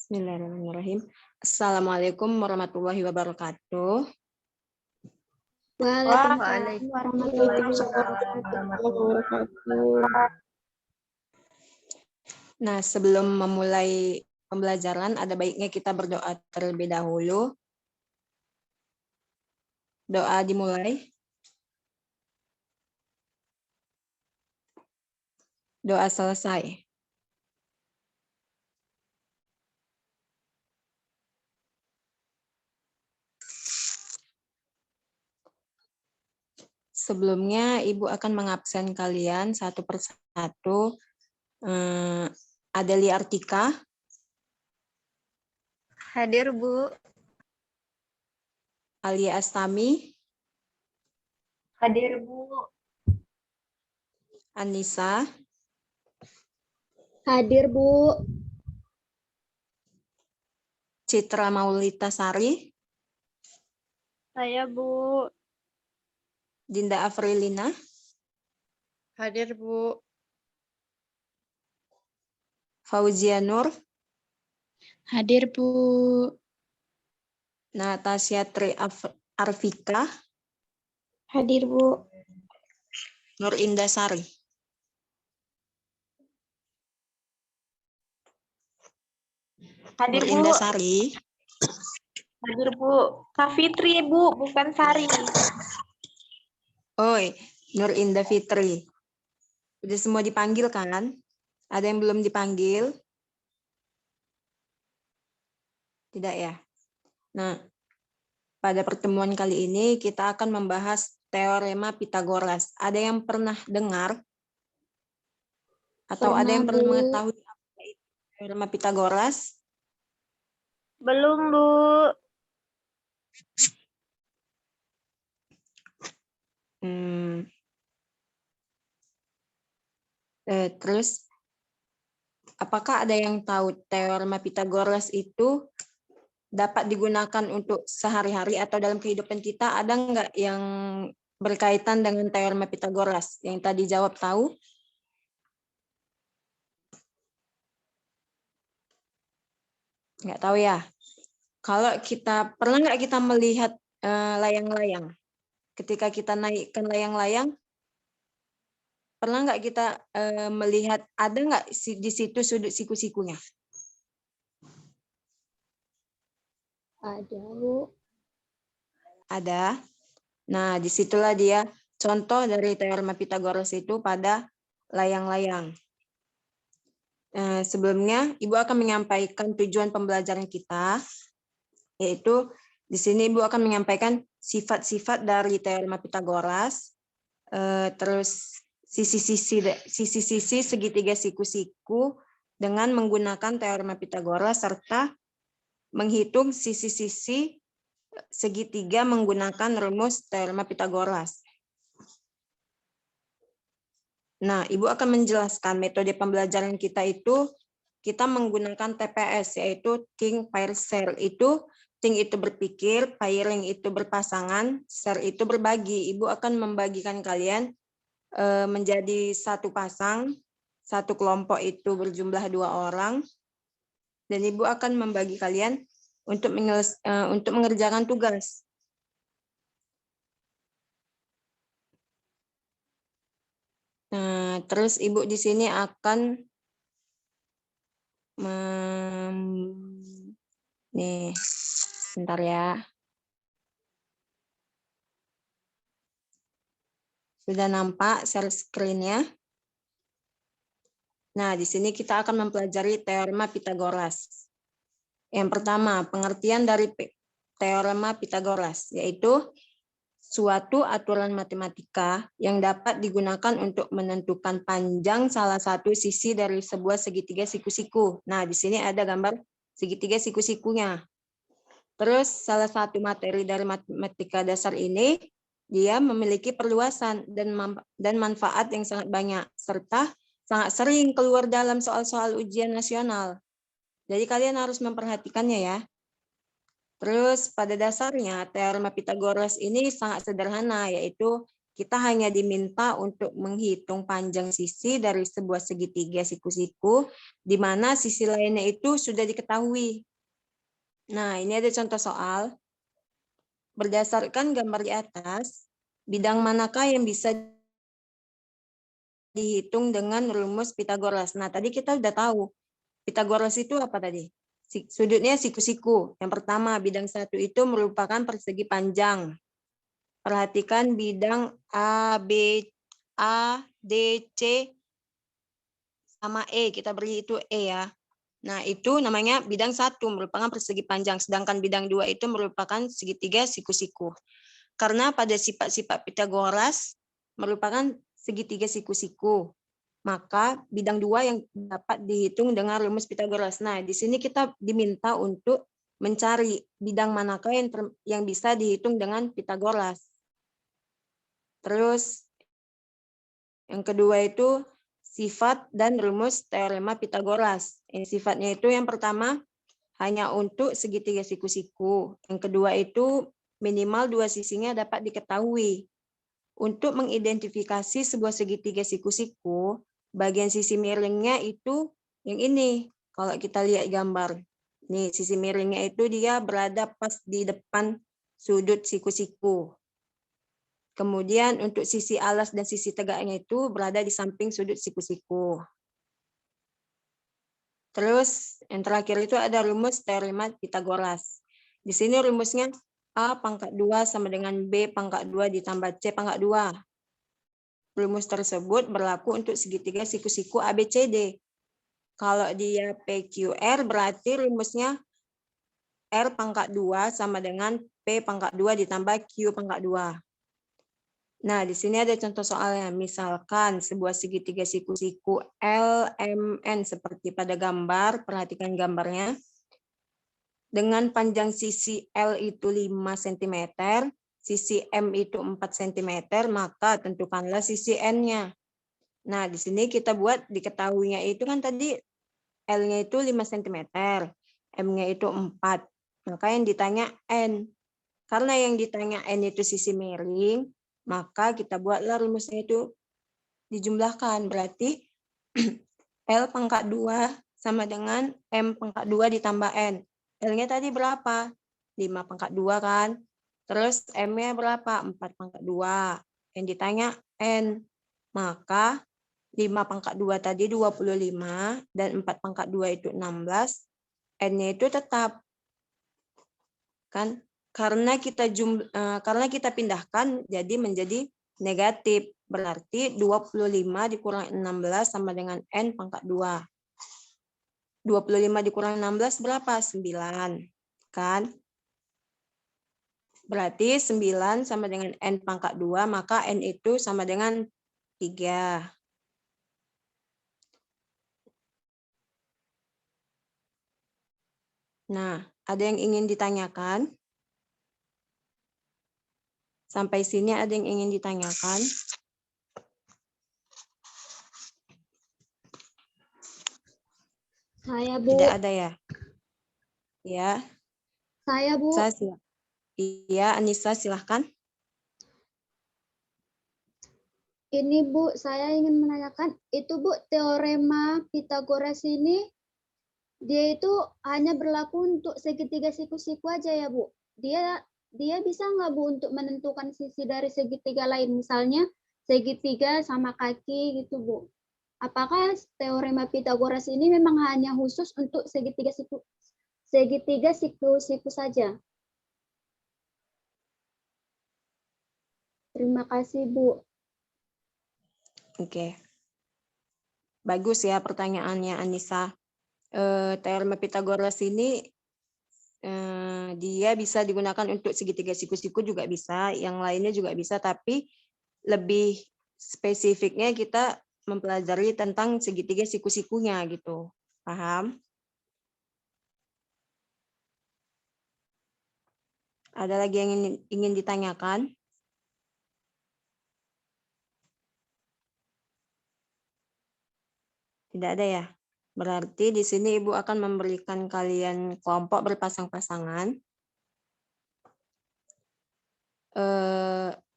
Bismillahirrahmanirrahim. Assalamualaikum warahmatullahi wabarakatuh. Waalaikumsalam warahmatullahi Waalaikumsalam. Nah, sebelum memulai pembelajaran, ada baiknya kita berdoa terlebih dahulu. Doa dimulai. Doa selesai. Sebelumnya, Ibu akan mengabsen kalian satu persatu. Adelia Artika. Hadir, Bu. Alia Astami. Hadir, Bu. Anissa. Hadir, Bu. Citra Maulita Sari. Saya, Bu. Dinda Afrilina. Hadir, Bu. Fauzia Nur. Hadir, Bu. Natasha Tri Arvika. Hadir, Bu. Nur Indah Sari. Hadir, Nur Bu. Indah Sari. Hadir, Bu. Kak Fitri, Bu, bukan Sari. Oi, Nur Indah Fitri. Udah semua dipanggil kan? Ada yang belum dipanggil? Tidak ya? Nah, pada pertemuan kali ini kita akan membahas teorema Pitagoras. Ada yang pernah dengar? Atau ada yang pernah mengetahui apa itu teorema Pitagoras? Belum, Bu. Terus, apakah ada yang tahu teorema Pitagoras itu dapat digunakan untuk sehari-hari atau dalam kehidupan kita? Ada nggak yang berkaitan dengan teorema Pitagoras? Yang tadi jawab tahu? Nggak tahu ya. Kalau kita, pernah nggak kita melihat layang-layang? Ketika kita naikkan layang-layang, pernah nggak kita melihat, ada nggak di situ sudut siku-sikunya? Ada, Bu. Ada. Nah, disitulah dia contoh dari teorema Pitagoras itu pada layang-layang. Sebelumnya, Ibu akan menyampaikan tujuan pembelajaran kita, yaitu di sini Ibu akan menyampaikan sifat-sifat dari teorema Pitagoras, terus sisi-sisi segitiga siku-siku dengan menggunakan teorema Pitagoras, serta menghitung sisi-sisi segitiga menggunakan rumus teorema Pitagoras. Nah, Ibu akan menjelaskan metode pembelajaran kita itu, kita menggunakan TPS, yaitu think, pair, share. Think itu berpikir, pairing itu berpasangan, share itu berbagi. Ibu akan membagikan kalian menjadi satu pasang, satu kelompok itu berjumlah 2 orang, dan Ibu akan membagi kalian untuk mengerjakan tugas. Nah, terus Ibu di sini akan nih, sebentar ya. Sudah nampak share screen-nya? Nah, di sini kita akan mempelajari teorema Pitagoras. Yang pertama, pengertian dari teorema Pitagoras, yaitu suatu aturan matematika yang dapat digunakan untuk menentukan panjang salah satu sisi dari sebuah segitiga siku-siku. Nah, di sini ada gambar segitiga siku-sikunya. Terus, salah satu materi dari matematika dasar ini, dia memiliki perluasan dan manfaat yang sangat banyak, serta sangat sering keluar dalam soal-soal ujian nasional. Jadi kalian harus memperhatikannya ya. Terus pada dasarnya teorema Pitagoras ini sangat sederhana, yaitu kita hanya diminta untuk menghitung panjang sisi dari sebuah segitiga siku-siku, di mana sisi lainnya itu sudah diketahui. Nah, ini ada contoh soal. Berdasarkan gambar di atas, bidang manakah yang bisa dihitung dengan rumus Pitagoras? Nah, tadi kita udah tahu. Pitagoras itu apa tadi? Sudutnya siku-siku. Yang pertama, bidang satu itu merupakan persegi panjang. Perhatikan bidang A, B, A, D, C, sama E. Kita beri itu E ya. Nah, itu namanya bidang satu, merupakan persegi panjang. Sedangkan bidang dua itu merupakan segitiga siku-siku. Karena pada sifat-sifat Pitagoras merupakan segitiga siku-siku, maka bidang dua yang dapat dihitung dengan rumus Pitagoras. Nah, di sini kita diminta untuk mencari bidang manakah yang bisa dihitung dengan Pitagoras. Terus yang kedua itu sifat dan rumus teorema Pitagoras. Sifatnya itu yang pertama hanya untuk segitiga siku-siku. Yang kedua itu minimal dua sisinya dapat diketahui. Untuk mengidentifikasi sebuah segitiga siku-siku, bagian sisi miringnya itu yang ini. Kalau kita lihat gambar, nih sisi miringnya itu dia berada pas di depan sudut siku-siku. Kemudian untuk sisi alas dan sisi tegaknya itu berada di samping sudut siku-siku. Terus yang terakhir itu ada rumus teorema Pitagoras. Di sini rumusnya A pangkat 2 sama dengan B pangkat 2 ditambah C pangkat 2. Rumus tersebut berlaku untuk segitiga siku-siku ABCD. Kalau dia PQR berarti rumusnya R pangkat 2 sama dengan P pangkat 2 ditambah Q pangkat 2. Nah, di sini ada contoh soalnya. Misalkan sebuah segitiga siku-siku LMN seperti pada gambar, perhatikan gambarnya. Dengan panjang sisi L itu 5 cm, sisi M itu 4 cm, maka tentukanlah sisi N-nya. Nah, di sini kita buat diketahuinya itu kan tadi L-nya itu 5 cm, M-nya itu 4. Maka yang ditanya N. Karena yang ditanya N itu sisi miring, maka kita buatlah rumusnya itu dijumlahkan. Berarti L pangkat 2 sama dengan M pangkat 2 ditambah N. L-nya tadi berapa? 5 pangkat 2 kan? Terus M-nya berapa? 4 pangkat 2. Yang ditanya N. Maka 5 pangkat 2 tadi 25 dan 4 pangkat 2 itu 16. N-nya itu tetap. Kan? Karena kita pindahkan jadi menjadi negatif. Berarti 25 dikurang 16 sama dengan N pangkat 2. 25 dikurang 16 berapa? 9. Kan? Berarti 9 sama dengan N pangkat 2, maka N itu sama dengan 3. Nah, ada yang ingin ditanyakan? Sampai sini ada yang ingin ditanyakan? Saya, Bu. Tidak ada ya? Ya. Saya, Bu. Iya, Anissa silahkan. Ini, Bu, saya ingin menanyakan, itu, Bu, teorema Pitagoras ini, dia itu hanya berlaku untuk segitiga siku-siku aja ya, Bu? Dia bisa nggak, Bu, untuk menentukan sisi dari segitiga lain? Misalnya segitiga sama kaki gitu, Bu. Apakah teorema Pitagoras ini memang hanya khusus untuk segitiga siku-siku saja? Terima kasih, Bu. Oke. Bagus ya pertanyaannya, Anissa. Teorema Pitagoras ini dia bisa digunakan untuk segitiga siku-siku juga bisa, yang lainnya juga bisa, tapi lebih spesifiknya kita mempelajari tentang segitiga siku-sikunya gitu. Paham? Ada lagi yang ingin ditanyakan? Tidak ada ya? Berarti di sini Ibu akan memberikan kalian kelompok berpasang-pasangan.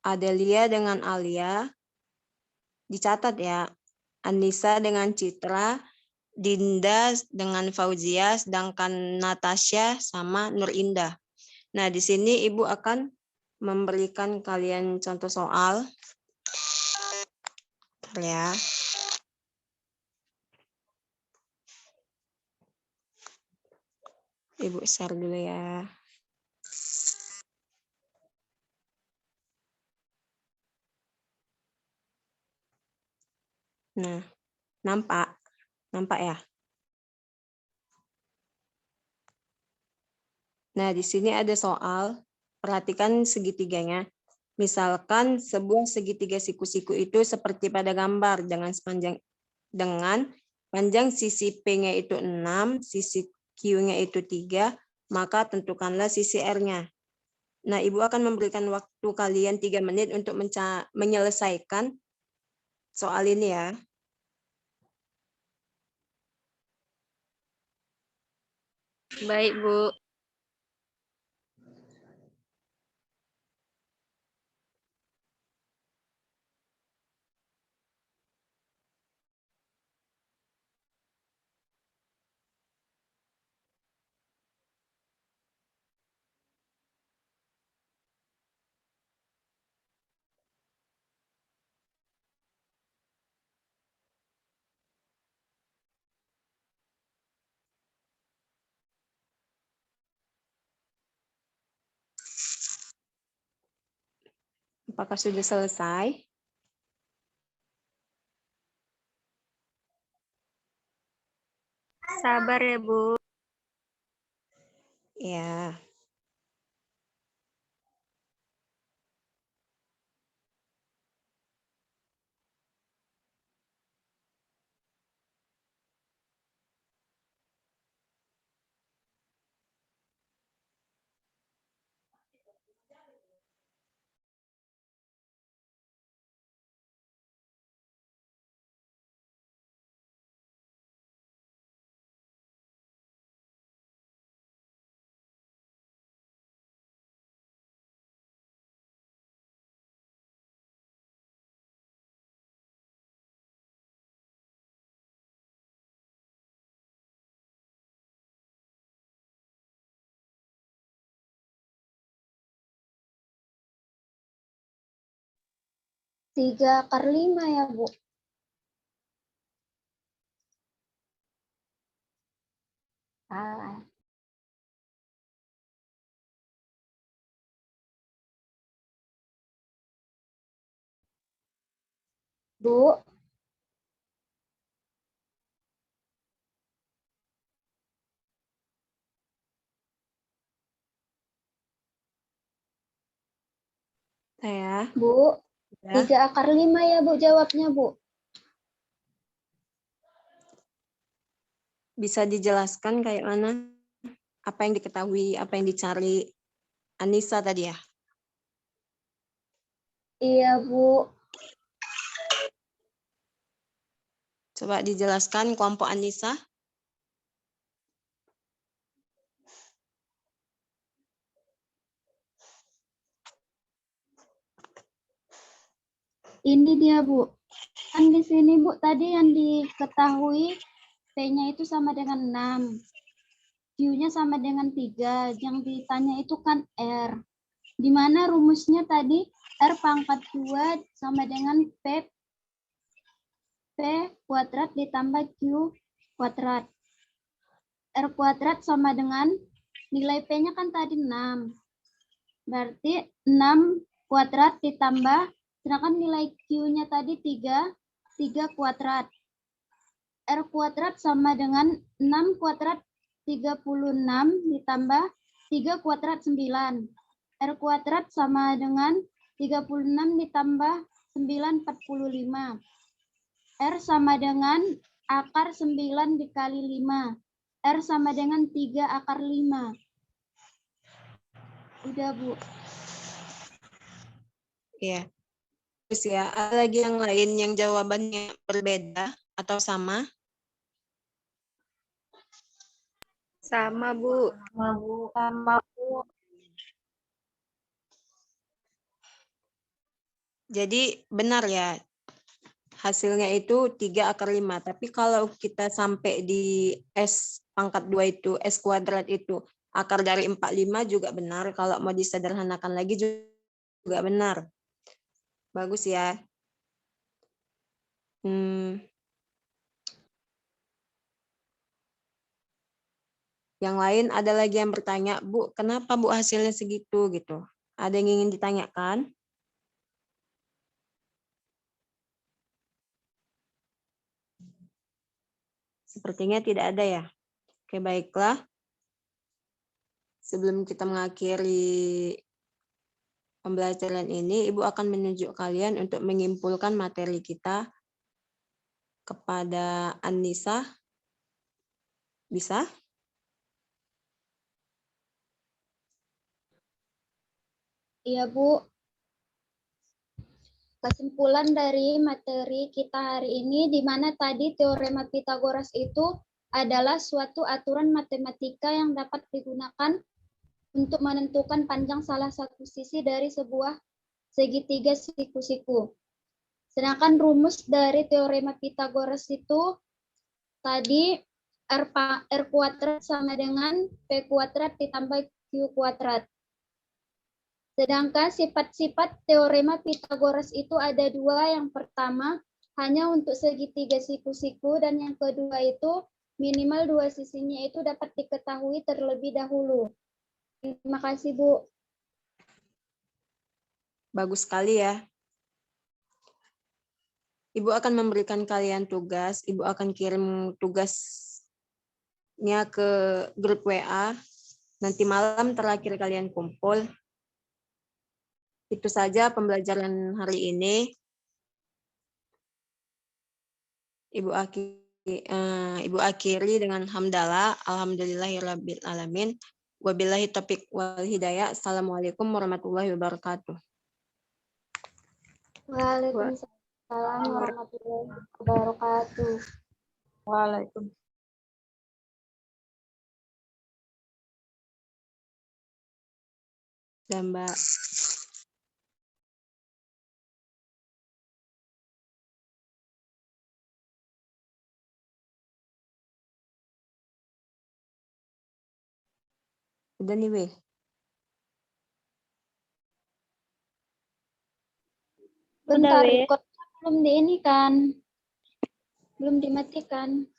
Adelia dengan Alia, dicatat ya. Anissa dengan Citra, Dinda dengan Fauzia, sedangkan Natasha sama Nur Indah. Nah, di sini Ibu akan memberikan kalian contoh soal. Bentar ya. Ibu share dulu ya. Nah, nampak? Nampak ya? Nah, di sini ada soal. Perhatikan segitiganya. Misalkan sebuah segitiga siku-siku itu seperti pada gambar dengan panjang sisi P-nya itu 6, sisi Q-nya itu 3, maka tentukanlah sisi R-nya. Nah, Ibu akan memberikan waktu kalian 3 menit untuk menyelesaikan soal ini ya. Baik, Bu. Apakah sudah selesai? Sabar ya, Bu. Ya. Tiga akar 5 ya, Bu. Salah. Bu, Saya. Bu, Ya. 3 akar 5 ya, Bu, jawabnya, Bu. Bisa dijelaskan kayak mana? Apa yang diketahui, apa yang dicari Anissa tadi ya? Iya, Bu. Coba dijelaskan kelompok Anissa. Ini dia, Bu. Kan di sini, Bu, tadi yang diketahui P-nya itu sama dengan 6. Q-nya sama dengan 3. Yang ditanya itu kan R. Di mana rumusnya tadi R pangkat 2 sama dengan P kuadrat ditambah Q kuadrat. R kuadrat sama dengan nilai P-nya kan tadi 6. Berarti 6 kuadrat ditambah, sedangkan nilai Q-nya tadi 3 kuadrat. R kuadrat sama dengan 6 kuadrat 36 ditambah 3 kuadrat 9. R kuadrat sama dengan 36 ditambah 9, 45. R sama dengan akar 9 dikali 5. R sama dengan 3 akar 5. Udah, Bu. Iya. Terus ya, ada lagi yang lain yang jawabannya berbeda atau sama? Sama, Bu. Sama, Bu. Jadi benar ya, hasilnya itu 3 / 5. Tapi kalau kita sampai di S pangkat 2 itu, S kuadrat itu, akar dari 45 juga benar. Kalau mau disederhanakan lagi juga benar. Bagus ya. Yang lain ada lagi yang bertanya, Bu, kenapa Bu hasilnya segitu gitu? Ada yang ingin ditanyakan? Sepertinya tidak ada ya. Oke, baiklah. Sebelum kita mengakhiri pembelajaran ini, Ibu akan menunjuk kalian untuk menyimpulkan materi kita kepada Anissa. Bisa? Iya, Bu. Kesimpulan dari materi kita hari ini, di mana tadi teorema Pitagoras itu adalah suatu aturan matematika yang dapat digunakan untuk menentukan panjang salah satu sisi dari sebuah segitiga siku-siku. Sedangkan rumus dari teorema Pitagoras itu tadi R kuadrat sama dengan P kuadrat ditambah Q kuadrat. Sedangkan sifat-sifat teorema Pitagoras itu ada 2. Yang pertama, hanya untuk segitiga siku-siku, dan yang kedua itu minimal 2 sisinya itu dapat diketahui terlebih dahulu. Terima kasih, Bu. Bagus sekali ya. Ibu akan memberikan kalian tugas, Ibu akan kirim tugasnya ke grup WA. Nanti malam terakhir kalian kumpul. Itu saja pembelajaran hari ini. Ibu akhiri dengan hamdalah, alhamdulillahirabbil alamin. Wabillahi taufiq wal hidayah. Assalamualaikum warahmatullahi wabarakatuh. Waalaikumsalam warahmatullahi wabarakatuh. Waalaikumsalam. Dan Mbak. Udah nih, Weh. Bentar, Weh. recordnya belum di ini kan? Belum dimatikan.